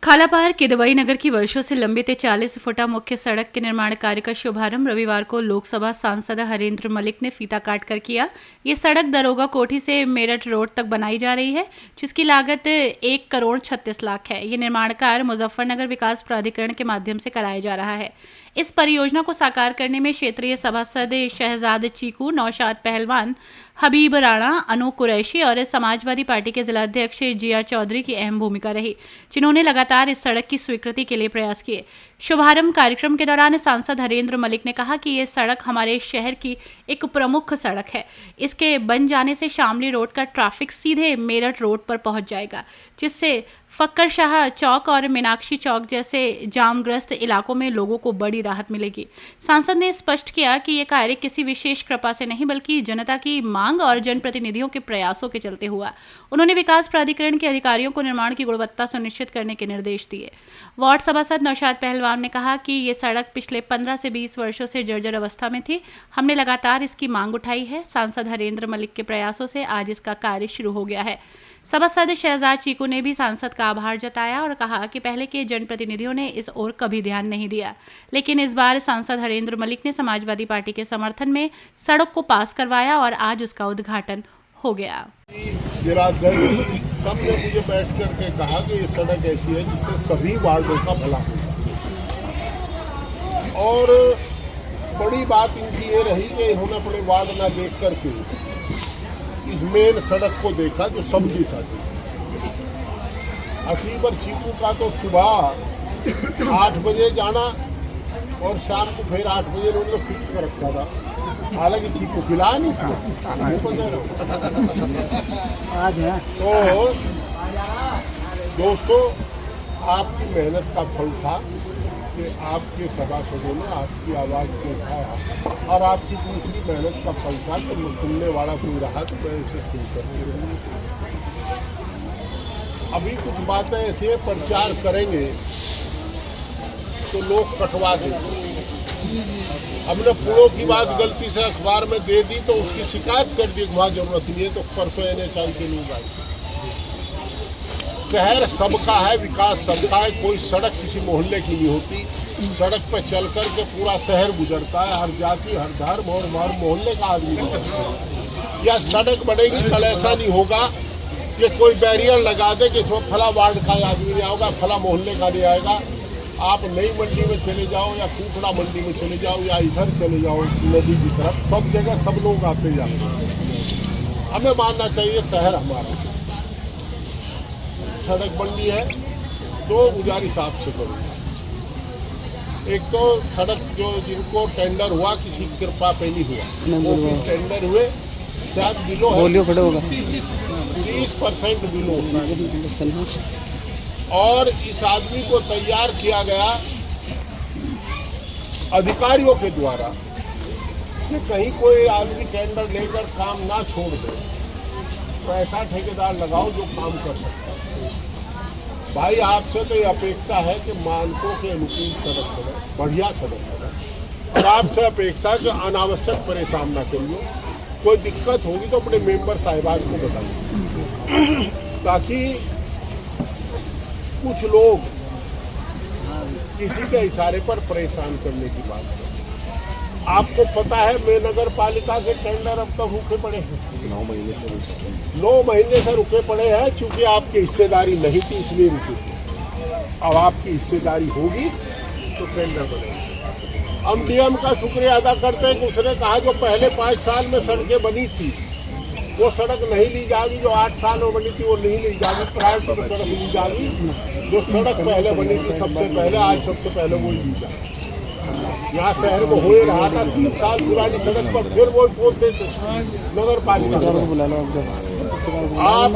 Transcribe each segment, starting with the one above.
खालापार किदवई नगर की वर्षों से लंबित 40 फुटा मुख्य सड़क के निर्माण कार्य का शुभारंभ रविवार को लोकसभा सांसद हरेंद्र मलिक ने फीता काट कर किया। ये सड़क दरोगा कोठी से मेरठ रोड तक बनाई जा रही है, जिसकी लागत 1,36,00,000 है। ये निर्माण कार्य मुजफ्फरनगर विकास प्राधिकरण के माध्यम से कराया जा रहा है। इस परियोजना को साकार करने में क्षेत्रीय सभासद शहजाद चीकू, नौशाद पहलवान, हबीब राणा, अनु कुरैशी और समाजवादी पार्टी के जिलाध्यक्ष जिया चौधरी की अहम भूमिका रही, जिन्होंने लगातार इस सड़क की स्वीकृति के लिए प्रयास किए। शुभारंभ कार्यक्रम के दौरान सांसद हरेंद्र मलिक ने कहा कि ये सड़क हमारे शहर की एक प्रमुख सड़क है। इसके बन जाने से शामली रोड का ट्रैफिक सीधे मेरठ रोड पर पहुंच जाएगा, जिससे फक्कर शाह चौक और मीनाक्षी चौक जैसे जामग्रस्त इलाकों में लोगों को बड़ी राहत मिलेगी। सांसद ने स्पष्ट किया कि यह कार्य किसी विशेष कृपा से नहीं, बल्कि जनता की मांग और जनप्रतिनिधियों के प्रयासों के चलते हुआ। उन्होंने विकास प्राधिकरण के अधिकारियों को निर्माण की गुणवत्ता सुनिश्चित करने के निर्देश दिए। वार्ड सभासद नौशाद पहलवान ने कहा कि ये सड़क पिछले 15 से 20 वर्षों से जर्जर अवस्था में थी। हमने लगातार इसकी मांग उठाई है। सांसद हरेंद्र मलिक के प्रयासों से आज इसका कार्य शुरू हो गया है। सभासद शहजाद चीकू ने भी सांसद का आभार जताया और कहा कि पहले के जनप्रतिनिधियों ने इस ओर कभी ध्यान नहीं दिया, लेकिन इस बार सांसद हरेंद्र मलिक ने समाजवादी पार्टी के समर्थन में सड़क को पास करवाया और आज उसका उद्घाटन हो गया। सबने मुझे बैठ करके कहा कि ये सड़क ऐसी है जिससे सभी वार्डों का भला होगा, और बड़ी बात इनकी ये रही कि इन्होंने अपने वार्ड ना देख करके इस मेन सड़क को देखा जो समझी साथी। असली पर चीकू का तो सुबह 8 बजे जाना और शाम को फिर 8 बजे उन्होंने फिक्स कर रखा था। हालांकि चीकू खिलाया नहीं आज है। तो दोस्तों, आपकी मेहनत का फल था कि आपके सभासदों ने आपकी आवाज़ को उठाया, और आपकी दूसरी मेहनत का फल था कि सुनने वाला कोई रहा तो मैं उसे सुन करके रहूँगी। अभी कुछ बातें ऐसे प्रचार करेंगे तो लोग कटवा देंगे। हमने पुलों की बात गलती से अखबार में दे दी तो उसकी शिकायत कर दी, वहाँ जरूरत नहीं है, तो परसों NHI के लोग आए। शहर सबका है, विकास सबका है। कोई सड़क किसी मोहल्ले की नहीं होती। सड़क पर चल कर के पूरा शहर गुजरता है, हर जाति, हर धर्म और हर मोहल्ले का आदमी गुजरता है। या सड़क बनेगी कल ऐसा नहीं होगा कि कोई बैरियर लगा दे कि इसमें फला वार्ड का आदमी नहीं आएगा, फला मोहल्ले का नहीं आएगा। आप नई मंडी में चले जाओ या कुकड़ा मंडी में चले जाओ या इधर चले जाओ नदी की तरफ, सब जगह सब लोग आते जाते हैं। हमें मानना चाहिए शहर हमारा। सड़क बननी है तो गुजारिश आपसे करूँगा, एक तो सड़क जो जिनको टेंडर हुआ किसी कृपा पे नहीं हुआ, वो भी टेंडर हुए, शायद बिलो है 30% बिलो होगा। और इस आदमी को तैयार किया गया अधिकारियों के द्वारा कि कहीं कोई आदमी टेंडर लेकर काम ना छोड़ दे, तो ऐसा ठेकेदार लगाओ जो काम कर सकता है। भाई, आपसे तो ये अपेक्षा है कि मानकों के अनुकूल सड़क बने, बढ़िया सड़क बने, और आपसे अपेक्षा कि अनावश्यक परेशान ना करिए। कोई दिक्कत होगी तो अपने मेंबर साहिबान को बताइए, ताकि कुछ लोग किसी के इशारे पर परेशान करने की बात करें। आपको पता है मैं नगर पालिका के टेंडर अब तक रुके पड़े हैं, 9 महीने से रुके पड़े हैं, क्योंकि आपकी हिस्सेदारी नहीं थी इसलिए रुके थे। अब आपकी हिस्सेदारी होगी तो टेंडर बनेगा। हम DM का शुक्रिया अदा करते हैं कि उसने कहा जो पहले 5 साल में सड़कें बनी थी वो सड़क नहीं ली जाएगी, जो 8 साल में बनी थी वो नहीं ली जाएगी, प्राइवेट की सड़क ली जाएगी। जो सड़क पहले बनी थी सबसे पहले, आज सबसे पहले वो ली जाएगी। यहाँ शहर में हो रहा था 3 साल पुरानी सड़क पर फिर वो पोत देते नगर पालिका। आप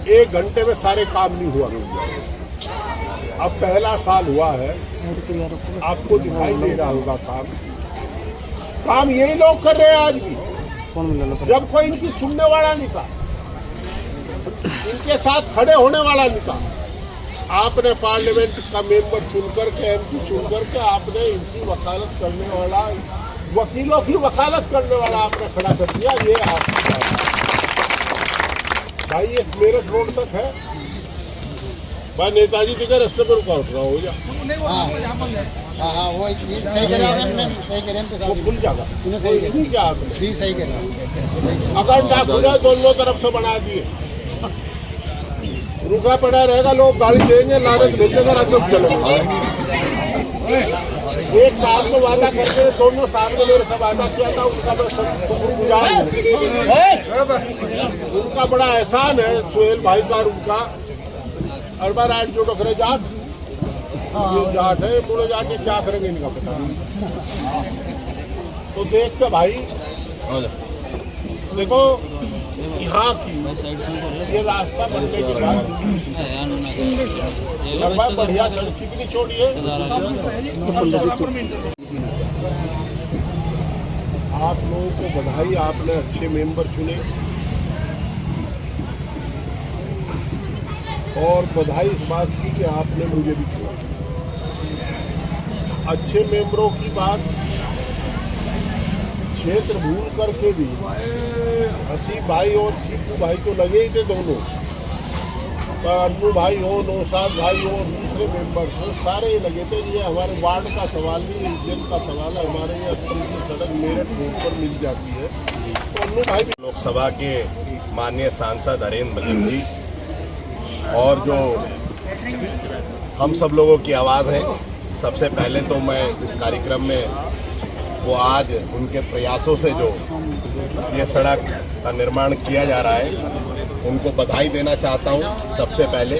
1 घंटे में सारे काम नहीं हुआ। अब पहला साल हुआ है, आपको दिखाई दे रहा होगा काम यही लोग कर रहे हैं आज भी, जब कोई इनकी सुनने वाला नहीं था, इनके साथ खड़े होने वाला नहीं था। आपने पार्लियामेंट का मेंबर चुनकर के, MP चुनकर के, आपने इनकी वकालत करने वाला, वकीलों की वकालत करने वाला आपने खड़ा कर दिया। ये आपकी भाई, ये मेरठ रोड तक है, मैं नेताजी जी के रास्ते पर रुका उठ रहा हो जा हाँ वो सही कह रहे हैं आपने, सही कह रहे हैं वो खुल जाएगा सही कह क्या आपने जी सही कह रहे हैं। अगर ना खुला दोनों तरफ से बना दिए रुका पड़ा रहेगा, लोग गाड़ी देंगे, लानत भेजेगा, राजू चलेगा। एक साल में वादा करके दोनों साल में मेरे से वादा किया था, उनका मैं शुक्रगुजार हूं। उनका बड़ा एहसान है सुहेल भाई का, उनका अरबा राइट जो डोकरे जाट, ये जाट है, मुड़े जाके क्या करेंगे इनका पता नहीं। तो देख के भाई देखो यहाँ की ये रास्ता बनने के बाद बढ़िया सड़क कितनी छोटी है। आप लोगों को बधाई, आपने अच्छे मेंबर चुने और बधाई इस बात की कि आपने मुझे भी चुना। अच्छे मेंबरों की बात क्षेत्र भूल करके भी हसीब भाई और चीकू भाई तो लगे ही थे दोनों, पर अन्नू भाई हो, नौशाद भाई हो, दूसरे मेंबर्स हो, सारे ही लगे थे। ये हमारे वार्ड का सवाल नहीं, इज्जत का सवाल है। हमारे ये अच्छी की सड़क मेरठ रोड पर मिल जाती है तो अन्नू भाई भी। लोकसभा के माननीय सांसद हरेंद्र मलिक जी और जो हम सब लोगों की आवाज़ है, सबसे पहले तो मैं इस कार्यक्रम में वो आज उनके प्रयासों से जो ये सड़क का निर्माण किया जा रहा है उनको बधाई देना चाहता हूँ सबसे पहले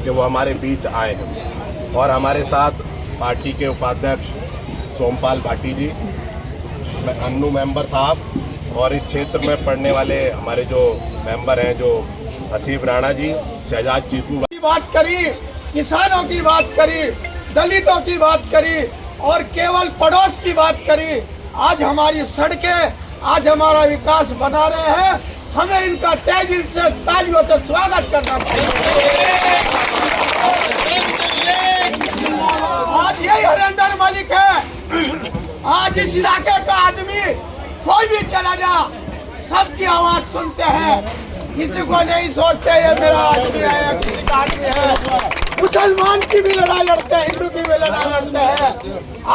कि वो हमारे बीच आए हैं। और हमारे साथ पार्टी के उपाध्यक्ष सोमपाल भाटी जी, अन्नू मेंबर साहब और इस क्षेत्र में पढ़ने वाले हमारे जो मेंबर हैं जो हसीब राणा जी, शहजाद चीकू की बात करी, किसानों की बात करी, दलितों की बात करी और केवल पड़ोस की बात करी। आज हमारी सड़कें, आज हमारा विकास बना रहे हैं, हमें इनका तहे दिल से तालियों से स्वागत करना चाहिए। आज यही हरेंद्र मलिक है। आज इस इलाके का आदमी कोई भी चला जा, सबकी आवाज सुनते हैं, किसी को नहीं सोचते ये मेरा आदमी है या किसी का आदमी है। मुसलमान की भी लड़ाई लड़ते हैं, हिंदू की भी लड़ाई लड़ते हैं।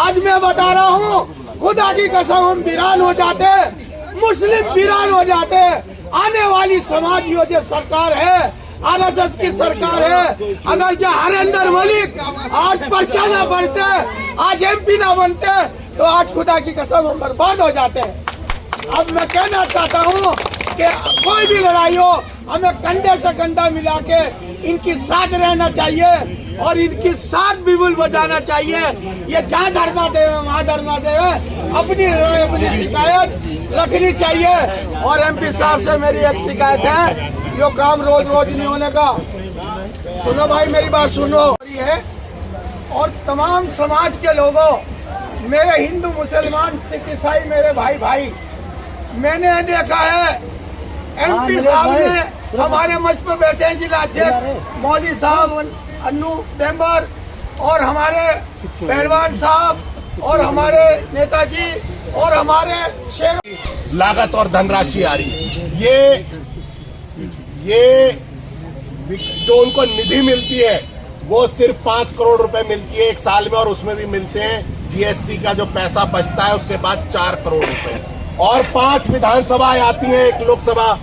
आज मैं बता रहा हूँ, खुदा की कसम हम वीरान हो जाते, मुस्लिम वीरान हो जाते। आने वाली समाजियों जो सरकार है, आरएसएस की सरकार है, अगर जो हरेंद्र मलिक आज पर्चा न बढ़ते, आज एमपी न बनते तो आज खुदा की कसम हम बर्बाद हो जाते। अब मैं कहना चाहता हूँ कि कोई भी लड़ाई हो, हमें कंधे से कंधा मिला के इनकी साथ रहना चाहिए और इनकी साथ बिगुल बजाना चाहिए। ये जहाँ धरना देवे वहाँ धरना देवे, अपनी अपनी शिकायत रखनी चाहिए। और एमपी साहब से मेरी एक शिकायत है, यो काम रोज रोज नहीं होने का। सुनो भाई, मेरी बात सुनो है। और तमाम समाज के लोगों, मेरे हिंदू मुसलमान सिख ईसाई मेरे भाई भाई, मैंने देखा है एमपी साहब ने हमारे मंच पर बैठे हैं जिला अध्यक्ष मौली साहब, अन्नू मेंबर और हमारे पहलवान साहब और हमारे नेताजी और हमारे शेर लागत और धनराशि आ रही है। ये जो उनको निधि मिलती है वो सिर्फ 5 करोड़ रुपए मिलती है एक साल में, और उसमें भी मिलते हैं जीएसटी का जो पैसा बचता है उसके बाद 4 करोड़ रुपए, और 5 विधानसभाएं आती हैं, एक लोकसभा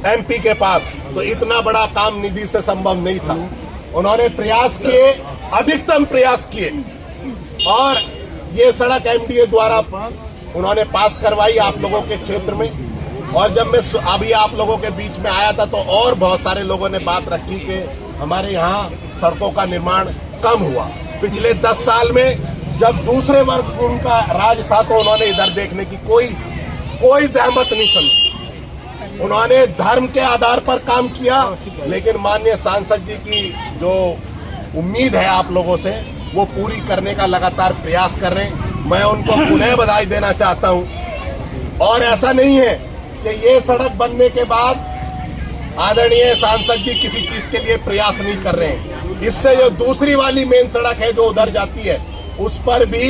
एमपी के पास। तो इतना बड़ा काम निधि से संभव नहीं था। उन्होंने प्रयास किए, अधिकतम प्रयास किए, और ये सड़क एमडीए द्वारा उन्होंने पास करवाई आप लोगों के क्षेत्र में। और जब मैं अभी आप लोगों के बीच में आया था तो और बहुत सारे लोगों ने बात रखी कि हमारे यहाँ सड़कों का निर्माण कम हुआ। पिछले 10 साल में जब दूसरे वर्ग उनका राज था तो उन्होंने इधर देखने की कोई जहमत नहीं समझी। उन्होंने धर्म के आधार पर काम किया, लेकिन माननीय सांसद जी की जो उम्मीद है आप लोगों से वो पूरी करने का लगातार प्रयास कर रहे हैं। मैं उनको पुनः बधाई देना चाहता हूं। और ऐसा नहीं है कि ये सड़क बनने के बाद आदरणीय सांसद जी किसी चीज के लिए प्रयास नहीं कर रहे हैं। इससे जो दूसरी वाली मेन सड़क है जो उधर जाती है, उस पर भी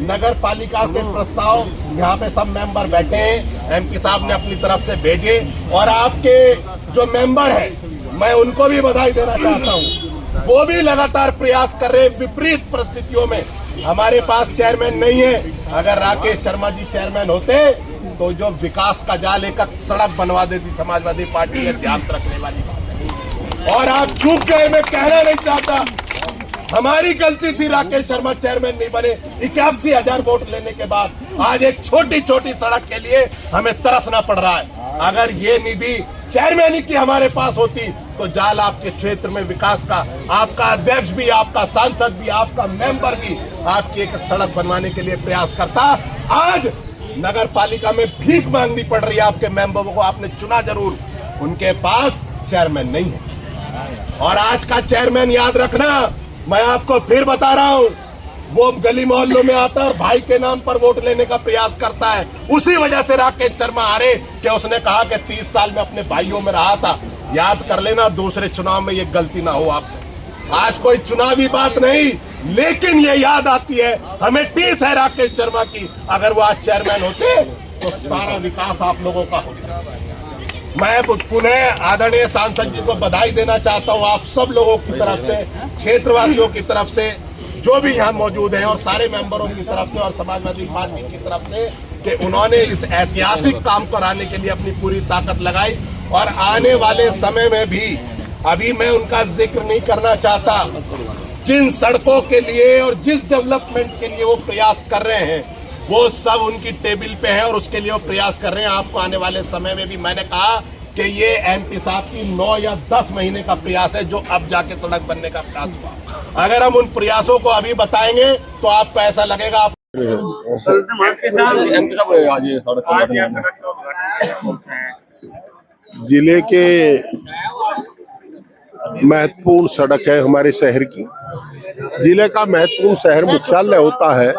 नगर पालिका के प्रस्ताव यहाँ पे सब मेंबर बैठे हैं, एमपी साहब ने अपनी तरफ से भेजे, और आपके जो मेंबर हैं मैं उनको भी बधाई देना चाहता हूँ। वो भी लगातार प्रयास कर रहे हैं। विपरीत परिस्थितियों में हमारे पास चेयरमैन नहीं है। अगर राकेश शर्मा जी चेयरमैन होते तो जो विकास का जाल एक सड़क बनवा देती समाजवादी पार्टी, ये ध्यान रखने वाली बात है। और आप चूक गए, मैं कहना नहीं चाहता, हमारी गलती थी राकेश शर्मा चेयरमैन नहीं बने। 81,000 वोट लेने के बाद आज एक छोटी छोटी सड़क के लिए हमें तरसना पड़ रहा है। अगर ये निधि चेयरमैन की हमारे पास होती तो जाल आपके क्षेत्र में विकास का, आपका अध्यक्ष भी, आपका सांसद भी, आपका मेंबर भी आपकी एक सड़क बनवाने के लिए प्रयास करता। आज नगर पालिका में भीख मांगनी पड़ रही है आपके मेंबरों को। आपने चुना जरूर, उनके पास चेयरमैन नहीं है। और आज का चेयरमैन याद रखना, मैं आपको फिर बता रहा हूं, वो गली मोहल्लों में आता है और भाई के नाम पर वोट लेने का प्रयास करता है। उसी वजह से राकेश शर्मा हारे कि उसने कहा कि 30 साल में अपने भाइयों में रहा था। याद कर लेना, दूसरे चुनाव में ये गलती ना हो आपसे। आज कोई चुनावी बात नहीं, लेकिन ये याद आती है, हमें टीस है राकेश शर्मा की। अगर वो आज चेयरमैन होते तो सारा विकास आप लोगों का होता। मैं पुनः आदरणीय सांसद जी को बधाई देना चाहता हूं, आप सब लोगों की तरफ से, क्षेत्रवासियों की तरफ से, जो भी यहाँ मौजूद हैं, और सारे मेंबरों की तरफ से और समाजवादी पार्टी की तरफ से, कि उन्होंने इस ऐतिहासिक काम कराने के लिए अपनी पूरी ताकत लगाई। और आने वाले समय में भी, अभी मैं उनका जिक्र नहीं करना चाहता, जिन सड़कों के लिए और जिस डेवलपमेंट के लिए वो प्रयास कर रहे हैं, वो सब उनकी टेबल पे है और उसके लिए वो प्रयास कर रहे हैं। आपको आने वाले समय में भी मैंने कहा कि ये एमपी साहब की 9 या 10 महीने का प्रयास है, जो अब जाके सड़क बनने का प्रयास हुआ। अगर हम उन प्रयासों को अभी बताएंगे तो आपको ऐसा लगेगा आप जिले के महत्वपूर्ण सड़क है हमारे शहर की। जिले का महत्वपूर्ण शहर मुख्यालय होता है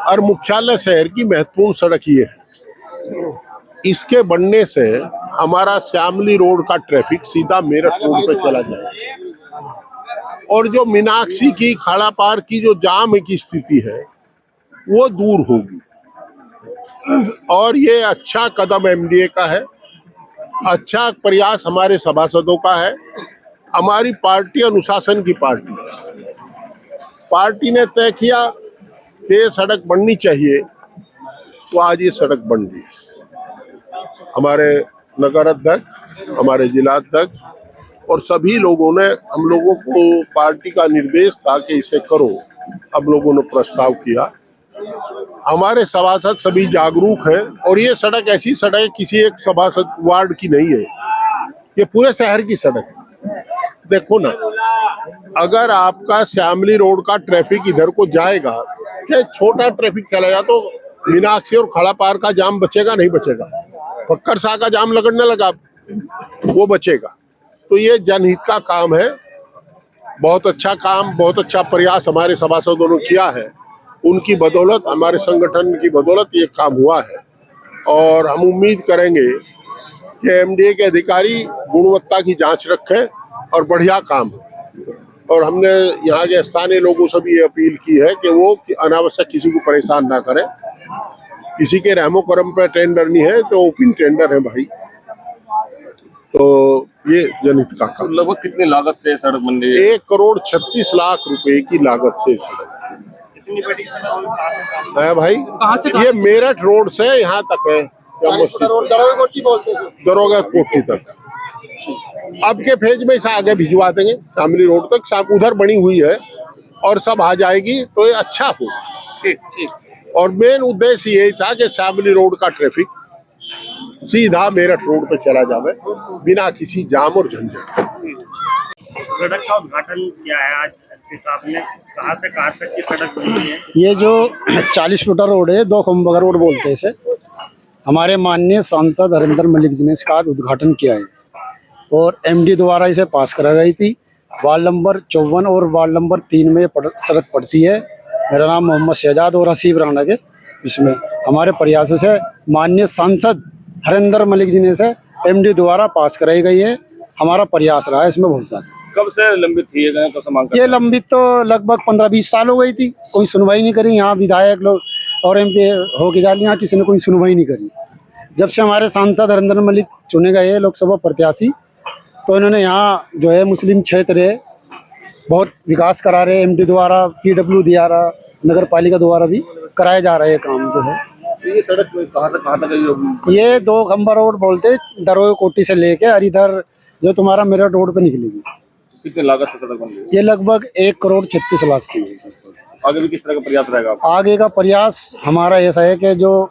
और मुख्यालय शहर की महत्वपूर्ण सड़क ये है। इसके बनने से हमारा श्यामली रोड का ट्रैफिक सीधा मेरठ रोड पे चला जाएगा और जो मीनाक्षी की खाड़ा पार की जो जाम की स्थिति है वो दूर होगी। और ये अच्छा कदम एमडीए का है, अच्छा प्रयास हमारे सभासदों का है। हमारी पार्टी अनुशासन की पार्टी है। पार्टी ने तय किया कि ये सड़क बननी चाहिए, तो आज ये सड़क बन गई। हमारे नगर अध्यक्ष, हमारे जिला अध्यक्ष और सभी लोगों ने, हम लोगों को पार्टी का निर्देश था कि इसे करो, हम लोगों ने प्रस्ताव किया। हमारे सभासद सभी जागरूक हैं और ये सड़क ऐसी सड़क किसी एक सभासद वार्ड की नहीं है, ये पूरे शहर की सड़क है। देखो ना, अगर आपका श्यामली रोड का ट्रैफिक इधर को जाएगा, चाहे छोटा ट्रैफिक चलेगा, तो मीनाक्षी और खड़ा पार का जाम बचेगा नहीं बचेगा? फक्कर शाह का जाम लगने लगा, वो बचेगा। तो ये जनहित का काम है। बहुत अच्छा काम, बहुत अच्छा प्रयास हमारे सभासदों ने किया है। उनकी बदौलत, हमारे संगठन की बदौलत ये काम हुआ है। और हम उम्मीद करेंगे कि एमडीए के अधिकारी गुणवत्ता की जांच रखें और बढ़िया काम है। और हमने यहाँ के स्थानीय लोगों से भी ये अपील की है कि वो अनावश्यक किसी को परेशान ना करें। किसी के रहमो करम पे टेंडर नहीं है, तो ओपन टेंडर है भाई। तो ये जनहित का काम। लगभग कितनी लागत से सड़क बन रही है? 1,36,00,000 रुपए की लागत से सड़क है भाई। कहाँ से ये मेरठ रोड से यहाँ तक है, दरोगा कोठी तक। अब के फेज में इसे आगे भिजवा देंगे शामली रोड तक, सब उधर बनी हुई है और सब आ जाएगी, तो ये अच्छा होगा। और मेन उद्देश्य यही था कि शामली रोड का ट्रैफिक सीधा मेरठ रोड पे चला जावे बिना किसी जाम और झंझट। सड़क का उद्घाटन किया है आज साहब ने, कहाँ से कहाँ तक की सड़क बनी है? ये जो 40 फुटा रोड है, 2 खंबा रोड बोलते हैं इसे, हमारे माननीय सांसद हरिंदर मलिक जी ने इसका उद्घाटन किया है और एमडी द्वारा इसे पास करा गई थी। वार्ड नंबर 54 और वार्ड नंबर 3 में सड़क पड़ती है। मेरा नाम मोहम्मद शहजाद और हसीब राना के, इसमें हमारे प्रयासों से माननीय सांसद हरिंदर मलिक जी ने इसे एमडी द्वारा पास कराई गई है। हमारा प्रयास रहा है इसमें बहुत ज़्यादा। कब से लंबित थी ये, कब से मांग कर? ये लंबित तो लगभग 15-20 साल हो गई थी, कोई सुनवाई नहीं करी। यहाँ विधायक लोग और एमपी हो के जाली, यहाँ किसी ने कोई सुनवाई नहीं करी। जब से हमारे सांसद हरिंदर मलिक चुने गए लोकसभा प्रत्याशी, तो इन्होंने यहाँ जो है मुस्लिम क्षेत्र है बहुत विकास करा रहे हैं। एमडी द्वारा, पीडब्ल्यू द्वारा, नगर पालिका द्वारा भी कराया जा रहा है काम जो है। तो ये सड़क कहाँ से कहाँ तक है ये 2 खंबा रोड बोलते, दरोगा कोठी से लेके और इधर जो तुम्हारा मेरठ रोड पे निकलेगी। कितने लागत से सड़क बन रही है? ये लगभग 1,36,00,000 की है। आगे भी किस तरह का प्रयास रहेगा आपका? आगे का प्रयास हमारा ऐसा है कि जो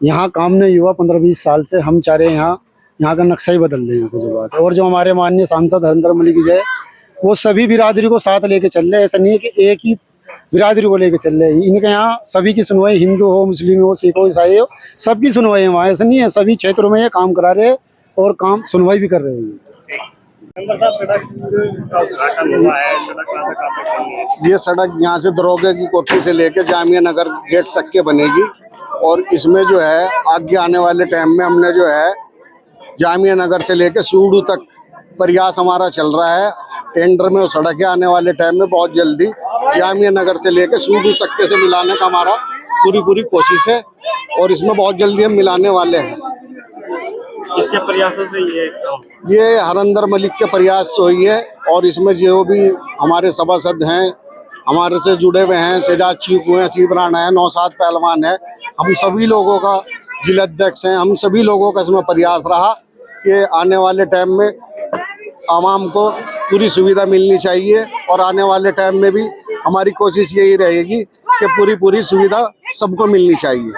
यहाँ काम नहीं हुआ 15-20 साल से, हम चाह रहे हैं यहाँ का नक्शा ही बदल दें, यहाँ की जो बात है। और जो हमारे माननीय सांसद हरिंदर मलिक जी है, वो सभी बिरादरी को साथ लेके चल रहे हैं। ऐसा नहीं है कि एक ही बिरादरी को लेके चल रहे हैं। इनके यहाँ सभी की सुनवाई, हिंदू हो, मुस्लिम हो, सिख हो, ईसाई हो, सबकी सुनवाई है वहाँ। ऐसा नहीं है, सभी क्षेत्रों में ये काम करा रहे हैं और काम सुनवाई भी कर रहे हैं। मेंबर साहब, सड़क का उद्घाटन हुआ है, सड़क कहाँ से कहाँ तक बनी है? ये सड़क यहाँ से दरोगे की कोठी से लेके जामिया नगर गेट तक के बनेगी। और इसमें जो है आगे आने वाले टाइम में हमने जो है जामिया नगर से लेके सूडू तक प्रयास हमारा चल रहा है। टेंडर में वो सड़क है, आने वाले टाइम में बहुत जल्दी जामिया नगर से लेके सूडू तक के से मिलाने का हमारा पूरी कोशिश है। और इसमें बहुत जल्दी हम मिलाने वाले हैं। किसके प्रयासों से ये हरिंदर मलिक के प्रयास से हुई है। और इसमें जो भी हमारे सभासद हैं, हमारे से जुड़े हुए हैं, सिराज चीकू हैं, सीबराना है, नौशाद पहलवान है, हम सभी लोगों का, जिलाध्यक्ष हैं, हम सभी लोगों का इसमें प्रयास रहा कि आने वाले टाइम में आवाम को पूरी सुविधा मिलनी चाहिए। और आने वाले टाइम में भी हमारी कोशिश यही रहेगी कि पूरी सुविधा सबको मिलनी चाहिए।